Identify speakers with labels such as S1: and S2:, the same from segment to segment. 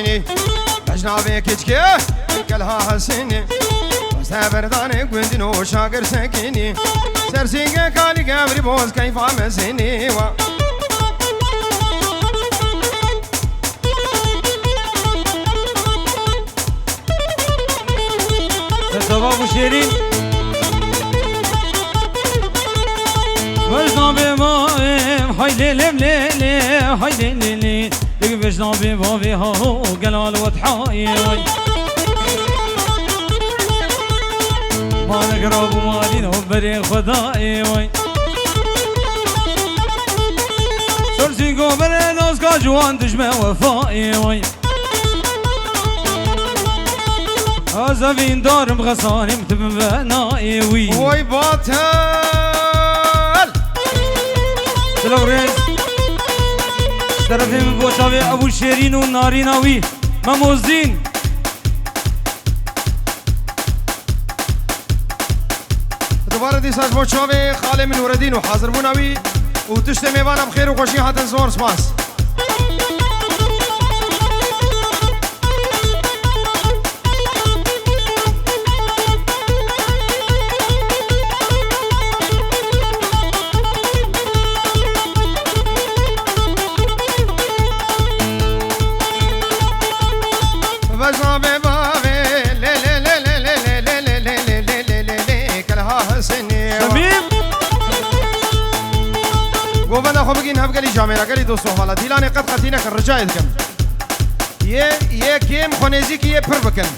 S1: حسيني بجنابي كتكي كلها حسيني سابرداني قندنو شاقر سكيني سرسيقي كالي قبري بوز كيف عمسيني
S2: شباب وشيرين بجنابي بابي حيلي لمليلي حيلي ليلي بجنابي بابي هاهو قلال وضحاي ما نقرب ومالي نوبري خدائي وي سرسي قوبري ناسكا جوان دجمة وفائي وي أزفين دار بغصاني متبنائي وي
S1: وي باطل
S2: سلام ريز اشترفي من بوشاوي أبو شيرين والناريناوي مموزين
S1: دوباره دیساج بوچاوی خاله من وردین و حاضر بوناوی و تشت میوانه بخیر و خوشی هاتن زور سپاس هبقلي جامعة قالي دوستو حالا دیلانه قد خطینه کن رجای دکم یه کم خونیزی که یه پر بکن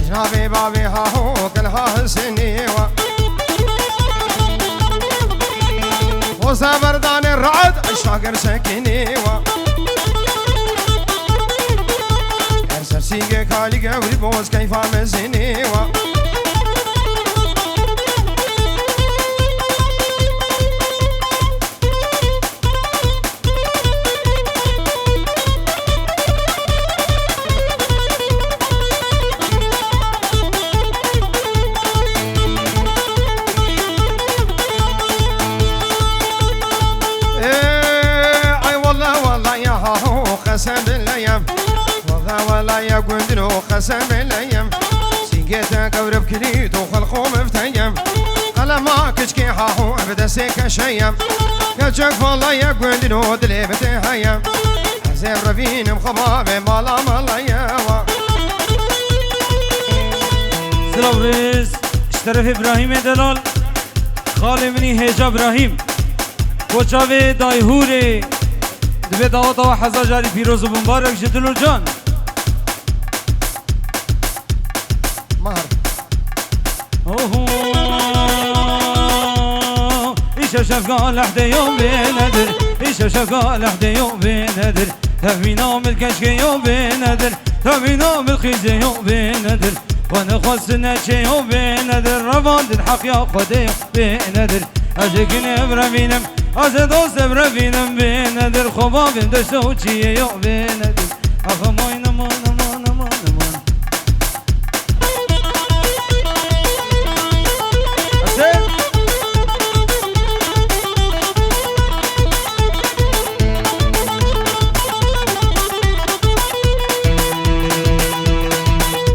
S1: جنابی بابی ها هو کلها حسینی و زبردان رعد شاگر سکینی ارسرسیگه کالی گوری بوز کیفا مزینی قسم بالأيام والله ولا يقندنو قسم بالأيام سيقيتا قورب كليتو خلقو مفتيام قلما كشكي حاحو أبدا سيكا شيام كشك والله يقندنو دلي بتهيام حزير رفين مخبابي مالا مالايا
S2: سلام ريز اشترف إبراهيم دلال خالي مني هيجا إبراهيم بوچاوي دايهوري دبي دعوت و حزا جاري فيروز مبارك جدلو جان
S1: مهر
S2: إيش شفقا لحد يوم بندر إيش شفقا لحد يوم بندر تبينا من الكشك يوم بندر تبينا من الخيز يوم بندر وانا خلصنا شي يوم بندر رفض الحق يا خدي يوم بندر أجيكني برفينم از دوست برفینم بیندر خوبا بندشت و چیه یا بیندر آخه مای نمان نمان نمان نمان اصل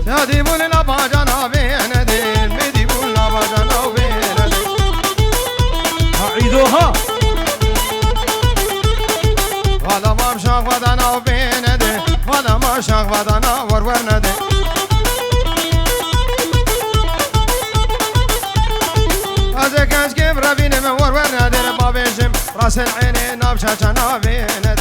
S1: سادی بولی لبا جانا بیندر میدی بول لبا جانا بیندر
S2: عیدوها
S1: والا ما شاق ودانا وبينده والا ما شاق ودانا ورورنده ازك اشكب ربيني من ورورنده بابيشم راس العين نابشا جانا بينده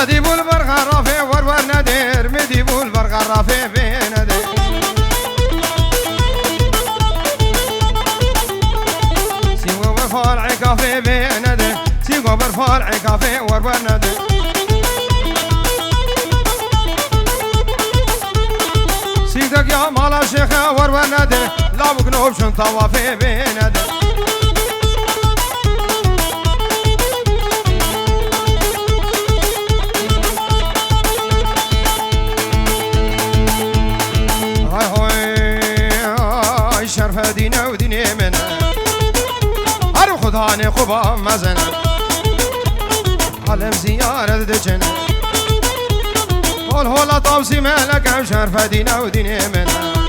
S1: مدي بول برغرافي ورور ندير مدي بول برغرافي بندير سيغو برفال عكافي بندير سيغو برفال عكافي ورور ندير يا مالا شيخة ورونده لا بقنوب شن طوافي بينده هاي شرف دينا وديني منا هارو خداني قبا مزنا علم زيارة دجنا هولا طاوسي مالك شرف دينا وديني منا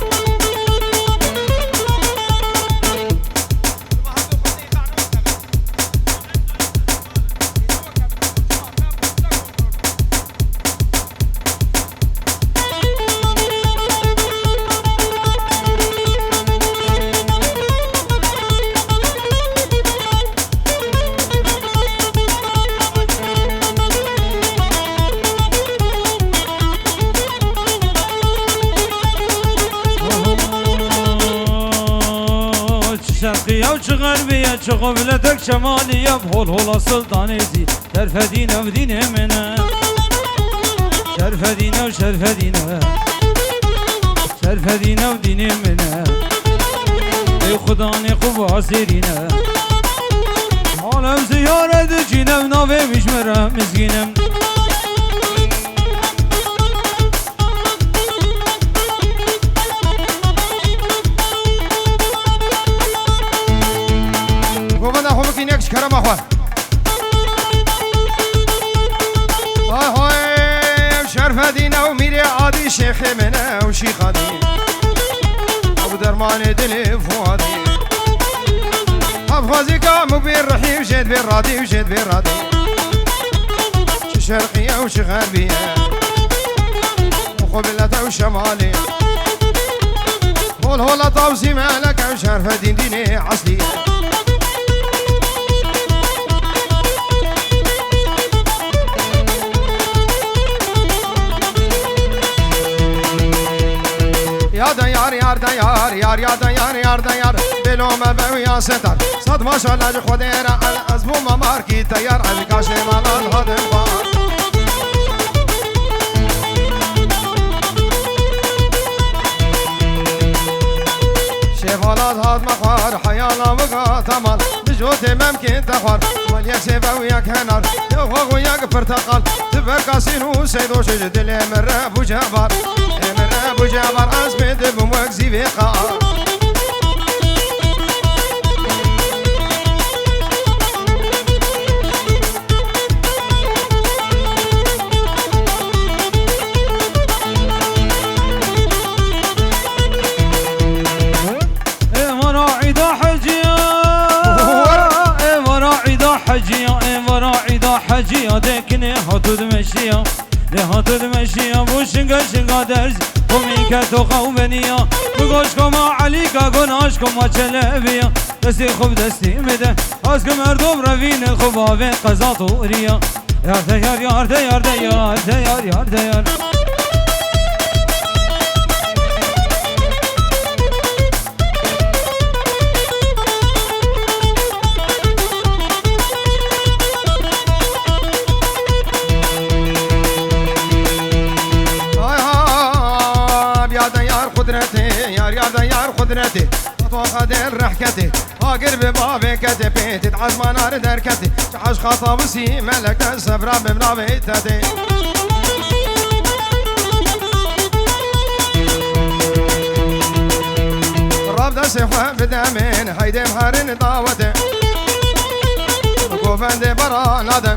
S2: شرقية وغربية قبلتك شمالية بهول هولا سلطانيتي شرف دينا وديني منا شرف دينا وشرف دينا شرف دينا وديني منا اي خداني قبا سيرينا عالم زيارة دجينا ونافي مشمرة مسكينم
S1: كرم اخوان هاي شرف دينا وميري عادي شيخ منا وشيخ عادي ابو درمان دلي فؤادي ابغازي كامو بالرحي وجيت بالرادي وجيت بالرادي شي شرقية وشي غربية وقبلة وشمالية قول هولا طاوسي مالك وشرف دين ديني عصلية يا ديار يا ديار يا يا ديار يا ديار بلو ما بويا ستار صد ما شاء الله خديرة الأزبو ما ماركي تيار الكاش مالان هذا البار شيفالات هاد مخوار حيالا وقا تمال بجوت ممكن تخوار وليا سيبا وياك هنار يوغو وياك برتقال تبكاسين وسيدو شجد اللي مرة ابو جبار مرة ابو جبار اسمد بموكزي بقا
S2: حجيا دكني هاتود مشيا لهاتود مشيا بوشنگا شنگا درز قومي كتو قومنيا بگوشكم عليكا گناشكم چلبيا دستي خوب دستي مده ازك مردم روين الخباب قضا طوريا يار ديار يار ديار ديار ديار يار ديار
S1: قدرتي خطوة قدر رحكتي قرب بابي كتبي تتعز منار دركتي تعش خطاب سي ملك السبرة بمنا بيتتي رب دسيخوة بدمين هيدي مهارن طاوتي وقوفن دي برا نادم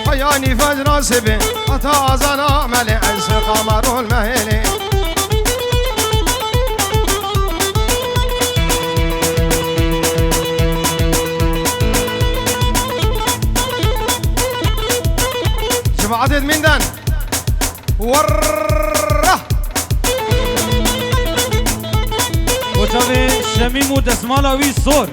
S1: حياني فجر سبي حتى أزانا ملي عز قمر المهيلي عدد من دان ورّه
S2: وتابي شميم ودسمالاوي صور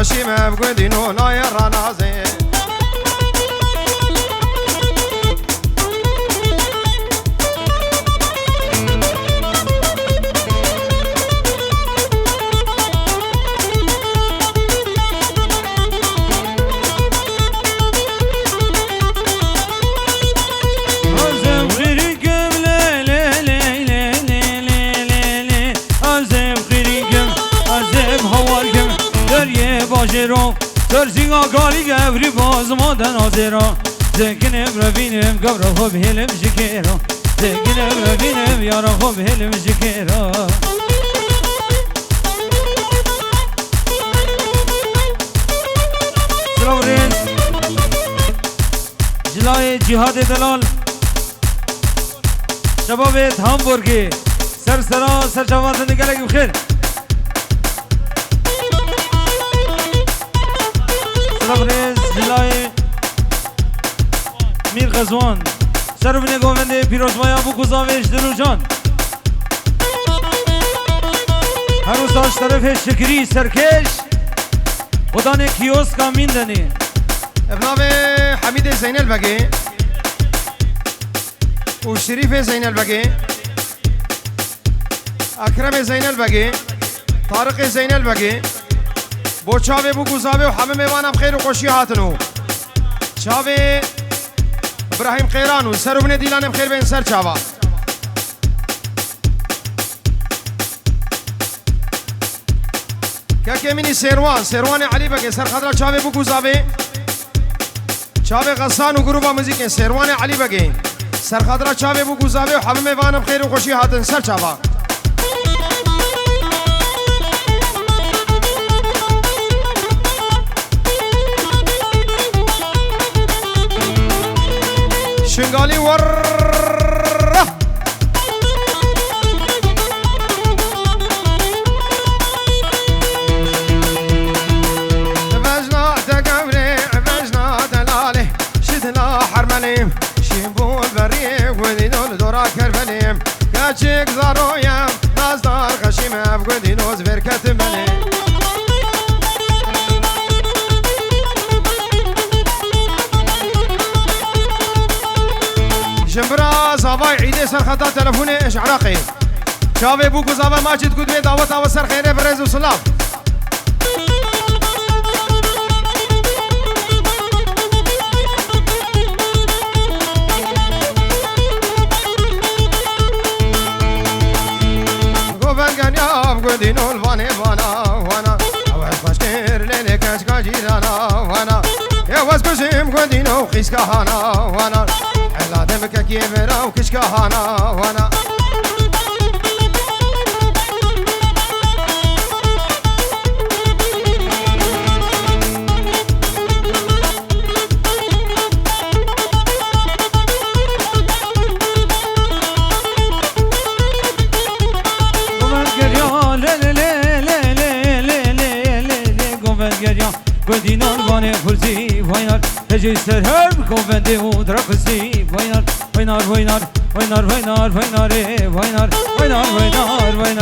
S1: خشيمة بقدينو ناير رانازي
S2: ترزی آگالی گبری باز مادن آزیرا زنگنم روینم گبرا خوب هلم جکیرا زنگنم روینم یارا خوب هلم جکیرا سلام ریز جلای جهاد دلال شبابت همبرگی سر شباب زندگی لگی بخیر سلامریز جلای میر غزوان سربنی گوونده پیروزمایا بو گزاوش دلو جان هر روز داشت طرف شکری سرکش خدانه کیوسکا میندنی
S1: ابناب حمید زين البقي وشريف زين البقي اكرم زين البقي طارق زين البقي بو چاوه بو گزاوه و همه میوانم خیر و خوشی هاتنو چاوه ابراهیم خیرانو سر و بنه دیلانم خیر بین سر چاوه که منی سیروان علی بگه سر خضرا چاوه بو گزاوه چاوه غسان و گروبا موزیک سیروان علی بگه سر خضرا چاوه بو گزاوه و همه میوانم خیر و خوشی هاتن سر چاوه شنغالي ور بجنا تقبري بجنا دلالي شدنا حرمليم شيبو البري ودينو لدورا كربليم كاتشيك زارويا نازدار خشيمة بودينو زبير كتبلي جنبرا زاوای عیده سر خطا تلفون اش عراقی شاوه بو گزاوه ماجد گود به دعوت و سر خیره برز و سلام گوبن گنیاب گودینو الوانه وانا وانا اوز باشکر لیلی کشکا جیرانا وانا یواز بزیم گودینو خیسکا هانا وانا علادم كي برا وكشكا هانا وانا
S2: گودینان وانه فرزی وینار هجی سرهر گوونده و درخزی وینار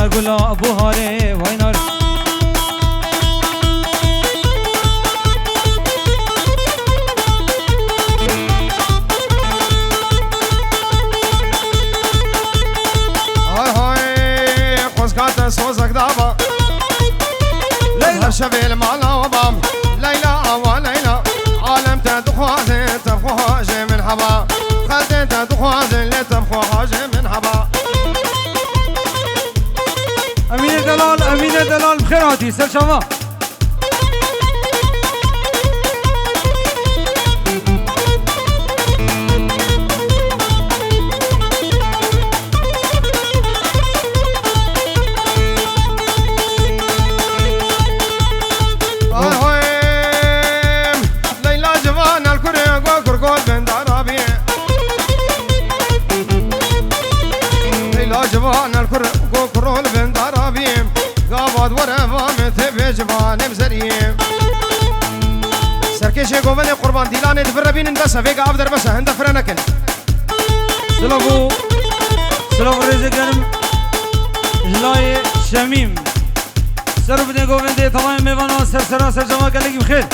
S2: گلا بوهاره وینار
S1: های خوزگات سوزک دابا لیلا شبیل مالا و بام ليلى وليلى عالم تدخوازي تبخو حاجة من حبا خلتي تدخوازي اللي تبخو حاجة من حبا
S2: امين دلال بخيراتي سر شما
S1: جوان الكرول بن درابيم قابض ورفام تبي جوان بزريم سركش قوبل قربان ديلان دفربين بس فيك عبد بس هند فرنكن
S2: سلام رزقنا جلاي شميم سر بدین گوینده تمام میوانا سر سراسر جمع گلگی بخیر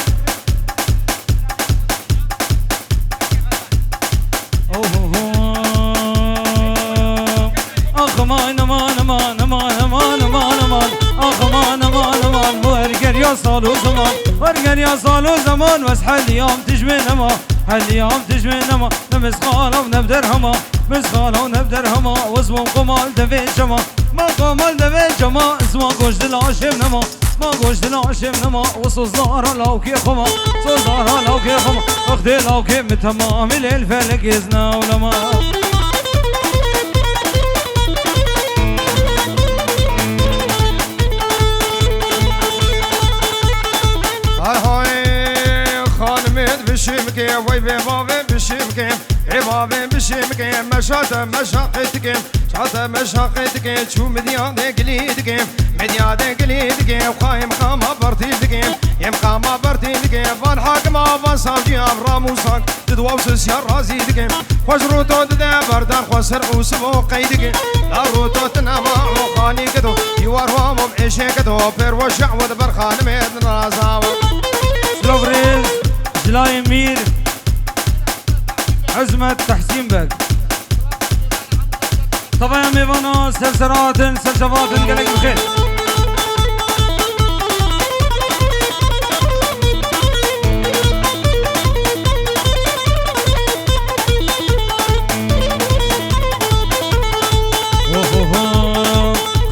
S2: آخ امان امان امان امان امان امان امان آخ امان امان امان ورگر یا سال و زمان ورگر یا سال و زمان بس حل یام تجمین اما حل یام تجمین اما نمسخاله و نبدر هما مسخاله و نبدر هما وزمون قمال دوید شما ما قمال دوید شما اسما گوش دل عاشم نما ما گوش دل عاشم نما وصوصدارا لوكي خما صوصدارا لوكي خما اخدي لوكي متمام الفلك يزنا ولما
S1: بشمكي وي بابا بشمكي عبابي بشمكي مشاطة مشاقتك شاطة مشاقتك شو مديان قليدك مديان قليدك وخايم خاما برتيدك يم خاما برتيدك فان حاكما فان صافي راموسان تدواوس يا رازيدك خوش روتو تدا بردان خسر وسبو قيدك لا روتو تنما وخاني كدو يوار وامو بعيشي كدو بير وشع ودبرخان ميد رازاو
S2: سلوفريز جلاي مير عزمة تحسين بك طبعا ميفانا سلسلات سلسفات قلق بخير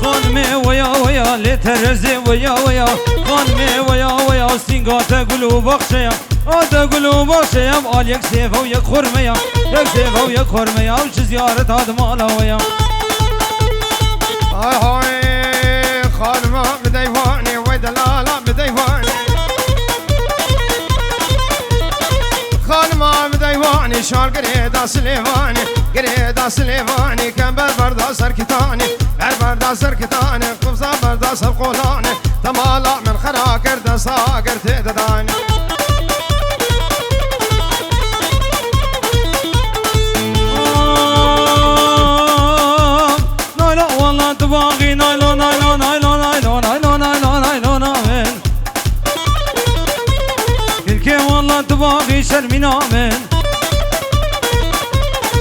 S2: خانمي ويا ويا لترزي ويا ويا خانمي ويا ويا سينغاتا قلوب بخشيا هذا قلوب بخشيا قال يك سيفه ويك خرميا يك سيفه ويك خرميا وش زيارة هذا مالا ويا
S1: هاي هاي خانمة بديواني ويدلالة بديواني خانمة بديواني شار قريدا سليفاني قريدا سليفاني كان بربردا سركتاني بربردا سركتاني قفزة بردا سرقولاني تمالا من خراكر دساكر تدداني
S2: تباغي نايلو نايلو نايلو نايلو نايلو نايلو نايلو نامن كلكي والله تباغي شرمي نامن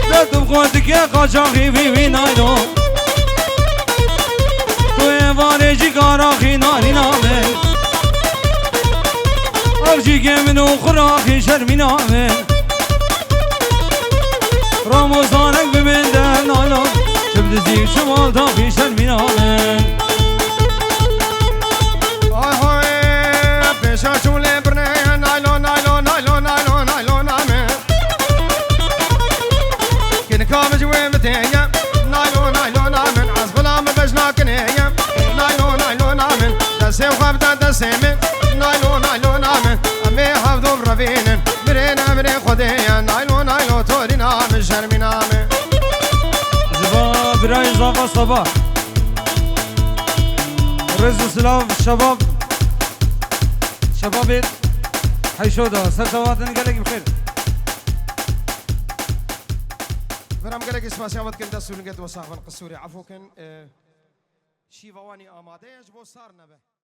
S2: لا تبغوتك يا قاجاغي في نايلو توي فارجي قاراخي ناري نامن ارجي كمنو خراخي شرمي نامن رمضانك بمن ده نايلو شبد زي شمال داخي شرمي نامن
S1: هاي هاي بيشا شولي برني نايلو نايلو نايلو نايلو نايلو نامن كن كامج ومتيا نايلو نايلو نامن عزبلا مبجنا كنيا نايلو نايلو نامن دسي وخبتا دسيمن نايلو نايلو نامن امي حفظو برفين مرينا مري خديا نايلو نايلو توري نامن شرمي نامن
S2: براي زافا صباح رز سلاف شباب شباب حيشودا سلسواتن قالك بخير
S1: برام قالك اسمع وقت كنت سولنقد وصاحب القصوري عفوا كان شي فواني اماديش بو صار نبه